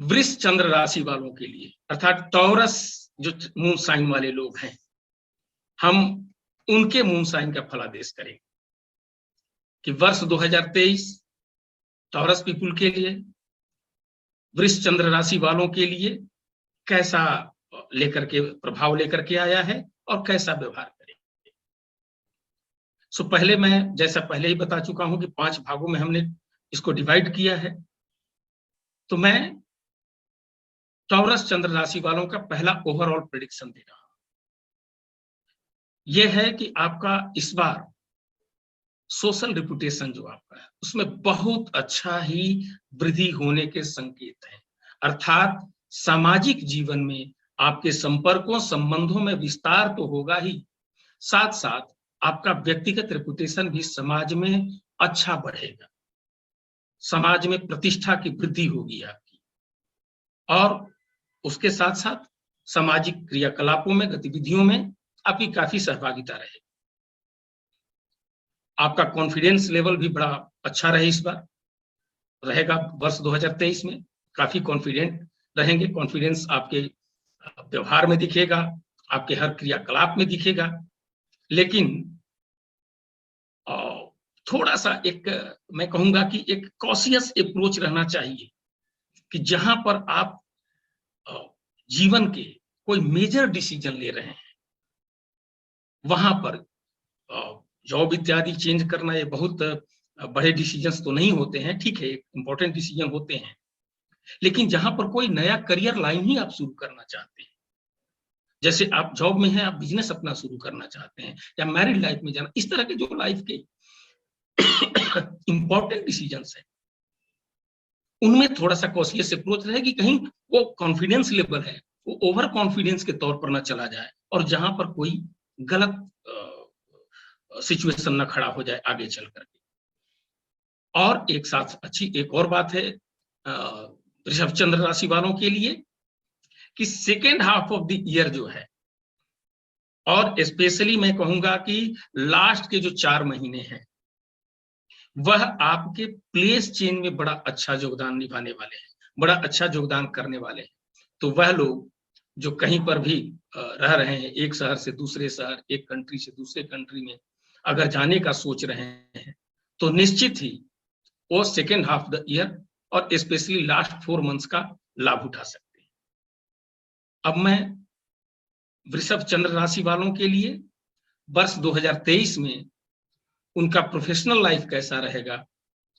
वृष चंद्र राशि वालों के लिए, अर्थात टॉरस जो मून साइन वाले लोग हैं, हम उनके मून साइन का फलादेश करेंगे कि वर्ष 2023 टॉरस पीपुल के लिए, वृष चंद्र राशि वालों के लिए कैसा लेकर के प्रभाव लेकर के आया है और कैसा व्यवहार करेंगे। सो पहले मैं जैसा पहले ही बता चुका हूं कि 5 भागों में हमने इसको डिवाइड किया है। तो मैं टॉरस चंद्र राशि वालों का पहला ओवरऑल प्रेडिक्शन दे रहा हूं। यह है कि आपका इस बार सोशल रिपुटेशन जो आपका है उसमें बहुत अच्छा ही वृद्धि होने के संकेत हैं। अर्थात सामाजिक जीवन में आपके संपर्कों संबंधों में विस्तार तो होगा ही, साथ साथ आपका व्यक्तिगत रेपुटेशन भी समाज में अच्छा बढ़ेगा, समाज में प्रतिष्ठा की वृद्धि होगी आपकी, और उसके साथ साथ सामाजिक क्रियाकलापों में गतिविधियों में आपकी काफी सहभागिता रहेगी। आपका कॉन्फिडेंस लेवल भी बड़ा अच्छा रहे, इस बार रहेगा। वर्ष 2023 में काफी कॉन्फिडेंट रहेंगे। कॉन्फिडेंस आपके व्यवहार में दिखेगा, आपके हर क्रियाकलाप में दिखेगा। लेकिन थोड़ा सा एक मैं कहूंगा कि एक कॉशियस अप्रोच रहना चाहिए कि जहां पर आप जीवन के कोई मेजर डिसीजन ले रहे हैं, वहां पर जॉब इत्यादि चेंज करना ये बहुत बड़े डिसीजंस तो नहीं होते हैं, ठीक है, इंपॉर्टेंट डिसीजन होते हैं। लेकिन जहां पर कोई नया करियर लाइन ही आप शुरू करना चाहते हैं, जैसे आप जॉब में हैं, आप बिजनेस अपना शुरू करना चाहते हैं, या मैरिड लाइफ में जाना, इस तरह के जो लाइफ के इंपॉर्टेंट डिसीजंस हैं, उनमें थोड़ा सा कॉशियस अप्रोच रहे कि कहीं वो कॉन्फिडेंस लेवल है वो ओवर कॉन्फिडेंस के तौर पर ना चला जाए, और जहां पर कोई गलत सिचुएशन ना खड़ा हो जाए आगे चल करके। और एक साथ अच्छी एक और बात है ऋषभ चंद्र राशि वालों के लिए कि second half of the year जो है, और स्पेशली मैं कहूंगा कि लास्ट के जो 4 महीने हैं, वह आपके प्लेस चेंज में बड़ा अच्छा योगदान निभाने वाले हैं, बड़ा अच्छा योगदान करने वाले हैं। तो वह लोग जो कहीं पर भी रह रहे हैं, एक शहर से दूसरे शहर, एक कंट्री से दूसरे कंट्री में अगर जाने का सोच रहे हैं, तो निश्चित ही वो सेकेंड हाफ द ईयर और स्पेशली लास्ट 4 मंथ्स का लाभ उठा सकते हैं। अब मैं वृषभ चंद्र राशि वालों के लिए वर्ष 2023 में उनका प्रोफेशनल लाइफ कैसा रहेगा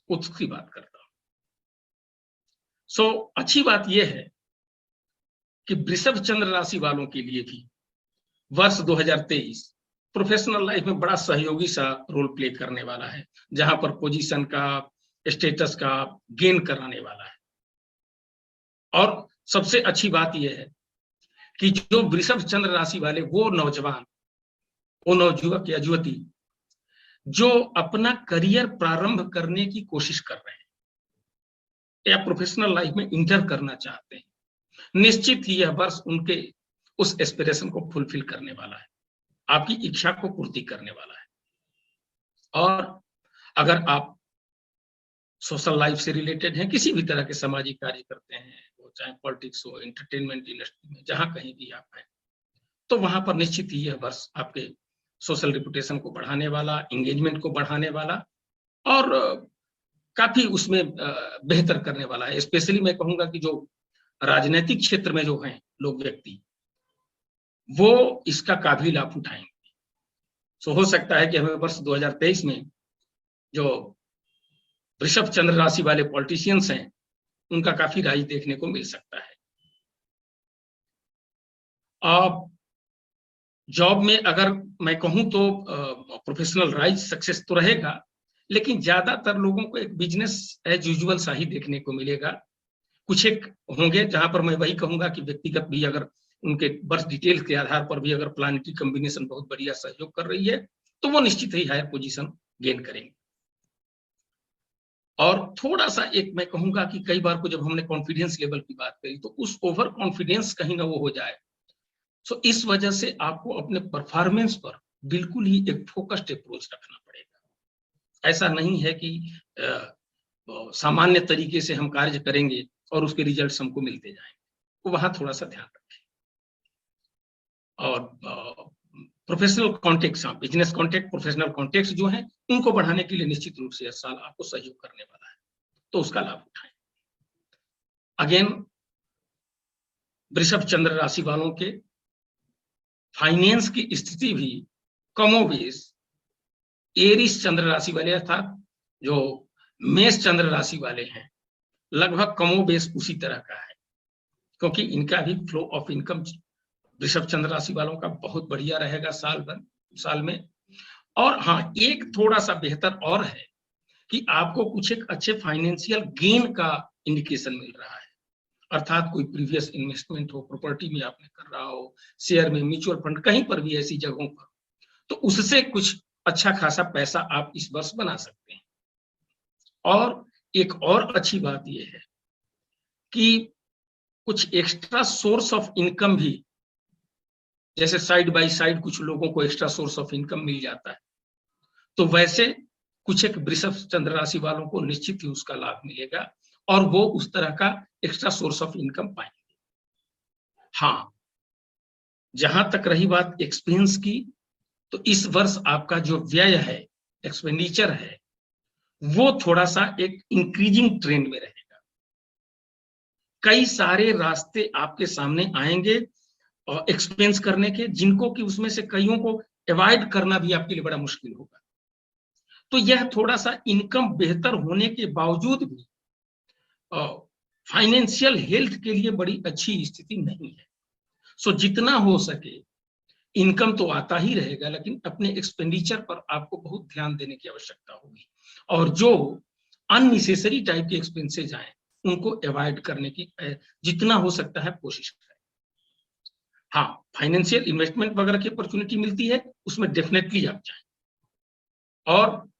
उसकी बात करता हूं। सो अच्छी बात यह है कि वृषभ चंद्र राशि वालों के लिए भी वर्ष 2023 प्रोफेशनल लाइफ में बड़ा सहयोगी सा रोल प्ले करने वाला है, जहां पर पोजीशन का, स्टेटस का गेन कराने वाला है। और सबसे अच्छी बात यह है कि जो वृषभ चंद्र राशि वाले वो नौजवान, वो नवयुवक या युवती जो अपना करियर प्रारंभ करने की कोशिश कर रहे हैं या प्रोफेशनल लाइफ में इंटर करना चाहते हैं, निश्चित ही यह वर्ष उनके उस एस्पिरेशन को फुलफिल करने वाला है, आपकी इच्छा को पूर्ति करने वाला है। और अगर आप सोशल लाइफ से रिलेटेड हैं, किसी भी तरह के सामाजिक कार्य करते हैं, वो चाहे पॉलिटिक्स हो, एंटरटेनमेंट इंडस्ट्री में, जहां कहीं भी आप हैं, तो वहां पर निश्चित ही यह वर्ष आपके सोशल रिपुटेशन को बढ़ाने वाला, एंगेजमेंट को बढ़ाने वाला और काफी उसमें बेहतर करने वाला है। स्पेशली मैं कहूंगा कि जो राजनीतिक क्षेत्र में जो हैं लोग, व्यक्ति, वो इसका काफी लाभ उठाएंगे। सो हो सकता है कि हमें वर्ष 2023 में जो वृषभ चंद्र राशि वाले पॉलिटिशियंस हैं, उनका काफी राइज देखने को मिल सकता है। अब जॉब में अगर मैं कहूं तो प्रोफेशनल राइज सक्सेस तो रहेगा, लेकिन ज्यादातर लोगों को एक बिजनेस एज यूजुअल सा ही देखने को मिलेगा। कुछ एक होंगे जहां पर मैं वही कहूंगा कि व्यक्तिगत भी अगर उनके बर्थ डिटेल्स के आधार पर भी अगर प्लानिटरी कॉम्बिनेशन बहुत बढ़िया सहयोग कर रही है, तो वो निश्चित ही हायर पोजीशन गेन करेंगे। और थोड़ा सा एक मैं कहूंगा कि कई बार को जब हमने कॉन्फिडेंस लेवल की बात करी, तो उस ओवर कॉन्फिडेंस कहीं ना वो हो जाए। सो इस वजह से आपको अपने परफॉर्मेंस पर बिल्कुल ही एक फोकस्ड अप्रोच रखना पड़ेगा। ऐसा नहीं है कि सामान्य तरीके से हम कार्य करेंगे और उसके रिजल्ट्स हमको मिलते जाएंगे, तो वहां थोड़ा सा ध्यान रखें। और professional contact, business contact, professional contact जो है उनको बढ़ाने के लिए निश्चित रूप से यह साल आपको सहयोग करने वाला है, तो उसका लाभ उठाएं। अगेन वृषभ चंद्र राशि वालों के फाइनेंस की स्थिति भी कमोबेश एरिस चंद्र राशि वाले अर्थात जो मेष चंद्र राशि वाले हैं लगभग कमोबेश उसी तरह का है, क्योंकि इनका भी फ्लो ऑफ इनकम वृषभ चंद्र राशि वालों का बहुत बढ़िया रहेगा साल में। और हाँ, एक थोड़ा सा बेहतर और है कि आपको कुछ एक अच्छे फाइनेंशियल गेन का इंडिकेशन मिल रहा है, अर्थात कोई प्रीवियस इन्वेस्टमेंट हो, प्रॉपर्टी में आपने कर रहा हो, शेयर में, म्यूचुअल फंड, कहीं पर भी ऐसी जगहों पर, तो उससे कुछ अच्छा खासा पैसा आप इस वर्ष बना सकते हैं। और एक और अच्छी बात यह है कि कुछ एक्स्ट्रा सोर्स ऑफ इनकम भी, जैसे साइड बाय साइड कुछ लोगों को एक्स्ट्रा सोर्स ऑफ इनकम मिल जाता है, तो वैसे कुछ एक वृषभ चंद्र राशि वालों को निश्चित ही उसका लाभ मिलेगा और वो उस तरह का एक्स्ट्रा सोर्स ऑफ इनकम पाएंगे। हाँ, जहां तक रही बात एक्सपेंस की, तो इस वर्ष आपका जो व्यय है, एक्सपेंडिचर है, वो थोड़ा सा एक इंक्रीजिंग ट्रेंड में रहेगा। कई सारे रास्ते आपके सामने आएंगे और एक्सपेंस करने के, जिनको कि उसमें से कईयों को अवॉइड करना भी आपके लिए बड़ा मुश्किल होगा। तो यह थोड़ा सा इनकम बेहतर होने के बावजूद भी फाइनेंशियल हेल्थ के लिए बड़ी अच्छी स्थिति नहीं है। सो जितना हो सके इनकम तो आता ही रहेगा, लेकिन अपने एक्सपेंडिचर पर आपको बहुत ध्यान देने की आवश्यकता होगी, और जो अननेसेसरी टाइप के एक्सपेंसेज आए उनको अवॉइड करने की जितना हो सकता है कोशिश करें। हाँ, फाइनेंशियल इन्वेस्टमेंट वगैरह की अपॉर्चुनिटी मिलती है, उसमें डेफिनेटली आप जाएं। और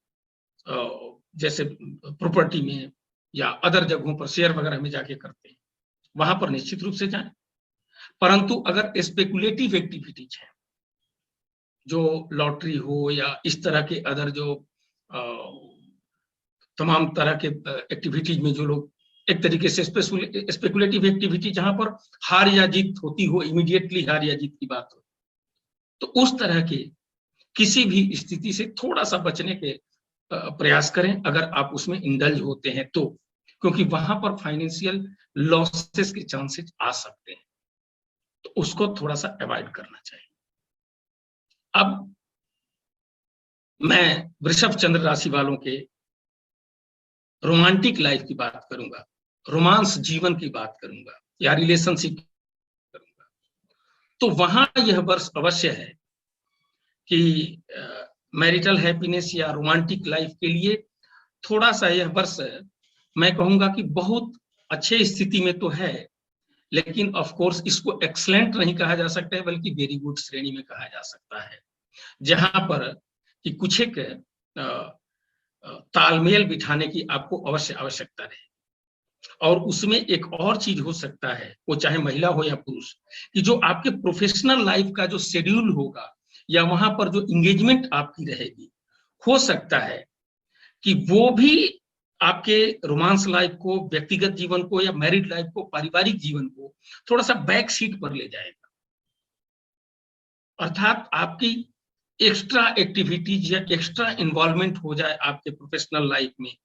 जैसे प्रॉपर्टी में या अदर जगहों पर शेयर वगैरह में जाके करते हैं, वहां पर निश्चित रूप से जाएं। परंतु अगर स्पेकुलेटिव एक्टिविटीज है, जो लॉटरी हो या इस तरह के अदर जो तमाम तरह के एक्टिविटीज में जो लोग एक तरीके से स्पेकुलेटिव एक्टिविटी जहां पर हार या जीत होती हो, इमीडिएटली हार या जीत की बात हो, तो उस तरह के किसी भी स्थिति से थोड़ा सा बचने के प्रयास करें अगर आप उसमें इंडल्ज होते हैं तो, क्योंकि वहां पर फाइनेंशियल लॉसेस के चांसेस आ सकते हैं, तो उसको थोड़ा सा अवॉइड करना चाहिए। अब मैं वृषभ चंद्र राशि वालों के रोमांटिक लाइफ की बात करूंगा, रोमांस जीवन की बात करूंगा या रिलेशनशिप करूंगा, तो वहां यह वर्ष अवश्य है कि मैरिटल हैप्पीनेस या रोमांटिक लाइफ के लिए थोड़ा सा यह वर्ष मैं कहूंगा कि बहुत अच्छे स्थिति में तो है, लेकिन ऑफ कोर्स इसको एक्सलेंट नहीं कहा जा सकता है, बल्कि वेरी गुड श्रेणी में कहा जा सकता है, जहां पर कि कुछ एक तालमेल बिठाने की आपको अवश्य आवश्यकता रहे। और उसमें एक और चीज हो सकता है, वो चाहे महिला हो या पुरुष, कि जो आपके प्रोफेशनल लाइफ का जो शेड्यूल होगा या वहां पर जो इंगेजमेंट आपकी रहेगी, हो सकता है कि वो भी आपके रोमांस लाइफ को, व्यक्तिगत जीवन को या मैरिड लाइफ को, पारिवारिक जीवन को थोड़ा सा बैक सीट पर ले जाएगा। अर्थात आपकी एक्स्ट्रा एक्टिविटीज या एक्स्ट्रा इन्वॉल्वमेंट हो जाए आपके प्रोफेशनल लाइफ में,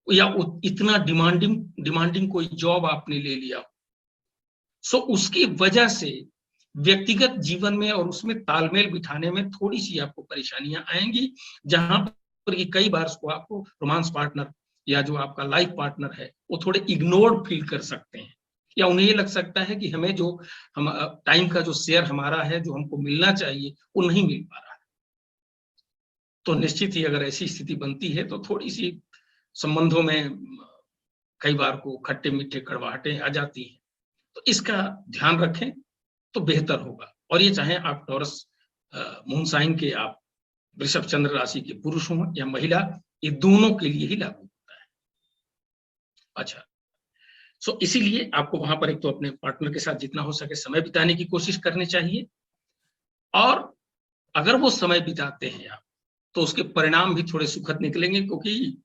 या इतना डिमांडिंग कोई जॉब आपने ले लिया, सो उसकी वजह से व्यक्तिगत जीवन में और उसमें तालमेल बिठाने में थोड़ी सी आपको परेशानियां आएंगी, जहां पर कि कई बार उसको आपको रोमांस पार्टनर या जो आपका लाइफ पार्टनर है वो थोड़े इग्नोर्ड फील कर सकते हैं, या उन्हें ये लग सकता है कि हमें जो हम टाइम का जो शेयर हमारा है, जो हमको मिलना चाहिए, वो नहीं मिल पा रहा है। तो निश्चित ही अगर ऐसी स्थिति बनती है तो थोड़ी सी संबंधों में कई बार को खट्टे मीठे कड़वाहटें आ जाती हैं, तो इसका ध्यान रखें तो बेहतर होगा। और ये चाहे आप टॉरस मून साइन के, आप वृषभ चंद्र राशि के पुरुष हों या महिला, ये दोनों के लिए ही लागू होता है। अच्छा, सो इसीलिए आपको वहां पर एक तो अपने पार्टनर के साथ जितना हो सके समय बिताने की कोशिश करनी चाहिए, और अगर वो समय बिताते हैं आप, तो उसके परिणाम भी थोड़े सुखद निकलेंगे, क्योंकि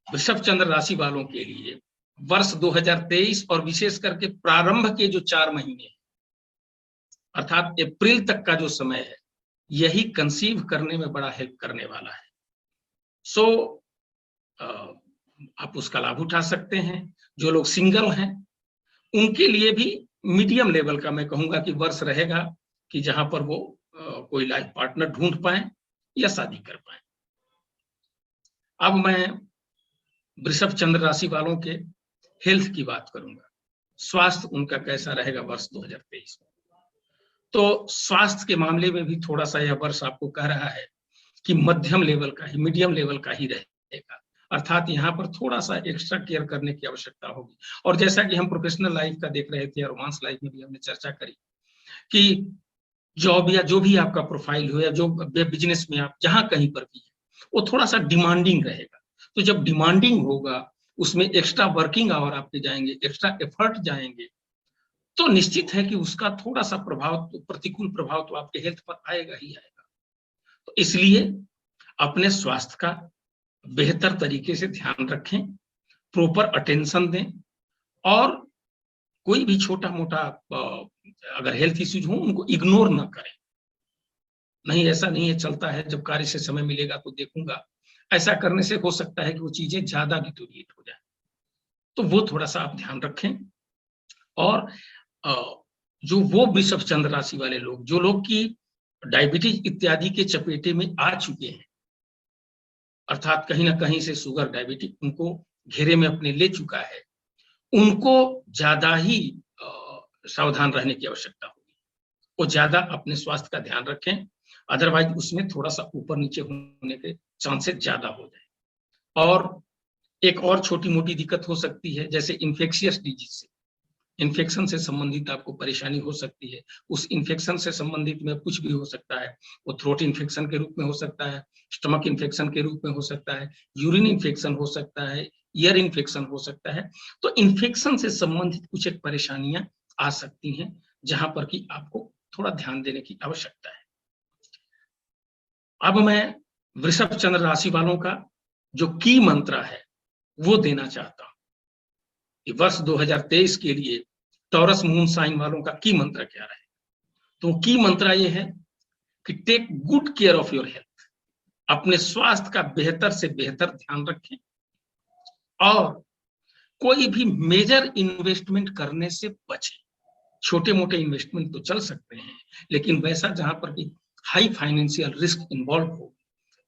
वृषभ चंद्र राशि वालों के लिए वर्ष 2023 और विशेष करके प्रारंभ के जो 4 महीने अर्थात अप्रैल तक का जो समय है, यही कंसीव करने में बड़ा हेल्प करने वाला है। सो आप उसका लाभ उठा सकते हैं। जो लोग सिंगल हैं उनके लिए भी मीडियम लेवल का मैं कहूंगा कि वर्ष रहेगा कि जहां पर वो कोई लाइफ पार्टनर ढूंढ पाए या शादी कर पाए। अब मैं वृषभ चंद्र राशि वालों के हेल्थ की बात करूंगा, स्वास्थ्य उनका कैसा रहेगा वर्ष 2023 में। तो स्वास्थ्य के मामले में भी थोड़ा सा यह वर्ष आपको कह रहा है कि मध्यम लेवल का ही, मीडियम लेवल का ही रहेगा, अर्थात यहाँ पर थोड़ा सा एक्स्ट्रा केयर करने की आवश्यकता होगी। और जैसा कि हम प्रोफेशनल लाइफ का देख रहे थे, रोमांस लाइफ में भी हमने चर्चा करी कि जॉब या जो भी आपका प्रोफाइल हो या जो बिजनेस में आप जहां कहीं पर भी है, वो थोड़ा सा डिमांडिंग रहेगा। तो जब डिमांडिंग होगा, उसमें एक्स्ट्रा वर्किंग आवर आपके जाएंगे, एक्स्ट्रा एफर्ट जाएंगे, तो निश्चित है कि उसका थोड़ा सा प्रभाव, तो प्रतिकूल प्रभाव तो आपके हेल्थ पर आएगा ही आएगा। तो इसलिए अपने स्वास्थ्य का बेहतर तरीके से ध्यान रखें, प्रॉपर अटेंशन दें, और कोई भी छोटा मोटा अगर हेल्थ इश्यूज हो उनको इग्नोर ना करें। नहीं, ऐसा नहीं है चलता है, जब कार्य से समय मिलेगा तो देखूंगा, ऐसा करने से हो सकता है कि वो चीजें ज्यादा डिटोरिएट हो जाए। तो वो थोड़ा सा आप ध्यान रखें। और जो वो वृषभ चंद्र राशि वाले लोग, जो लोग की डायबिटीज इत्यादि के चपेटे में आ चुके हैं, अर्थात कहीं ना कहीं से शुगर, डायबिटीज उनको घेरे में अपने ले चुका है, उनको ज्यादा ही सावधान रहने की आवश्यकता होगी। वो ज्यादा अपने स्वास्थ्य का ध्यान रखें, अदरवाइज उसमें थोड़ा सा ऊपर नीचे होने के चांसेस ज्यादा हो जाए। और एक और छोटी मोटी दिक्कत हो सकती है, जैसे इन्फेक्शियस डिजीज से, इन्फेक्शन से संबंधित आपको परेशानी हो सकती है। उस इन्फेक्शन से संबंधित में कुछ भी हो सकता है, वो थ्रोट इन्फेक्शन के रूप में हो सकता है, स्टमक इन्फेक्शन के रूप में हो सकता है, यूरिन इन्फेक्शन हो सकता है, ईयर इन्फेक्शन हो सकता है। तो इन्फेक्शन से संबंधित कुछ एक परेशानियां आ सकती हैं, जहां पर कि आपको थोड़ा ध्यान देने की आवश्यकता है। अब मैं वृषभ चंद्र राशि वालों का जो की मंत्र है वो देना चाहता हूं कि वर्ष 2023 के लिए टॉरस मून साइन वालों का की मंत्र क्या रहे। तो की मंत्र ये है कि take good care of your health, अपने स्वास्थ्य का बेहतर से बेहतर ध्यान रखें, और कोई भी मेजर इन्वेस्टमेंट करने से बचें। छोटे मोटे इन्वेस्टमेंट तो चल सकते हैं, लेकिन वैसा जहां पर भी हाई फाइनेंशियल रिस्क इन्वॉल्व हो,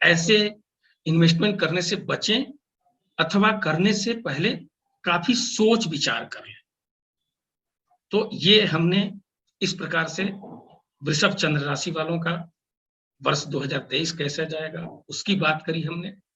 ऐसे इन्वेस्टमेंट करने से बचें, अथवा करने से पहले काफी सोच विचार करें। तो ये हमने इस प्रकार से वृषभ चंद्र राशि वालों का वर्ष 2023 कैसा जाएगा उसकी बात करी हमने।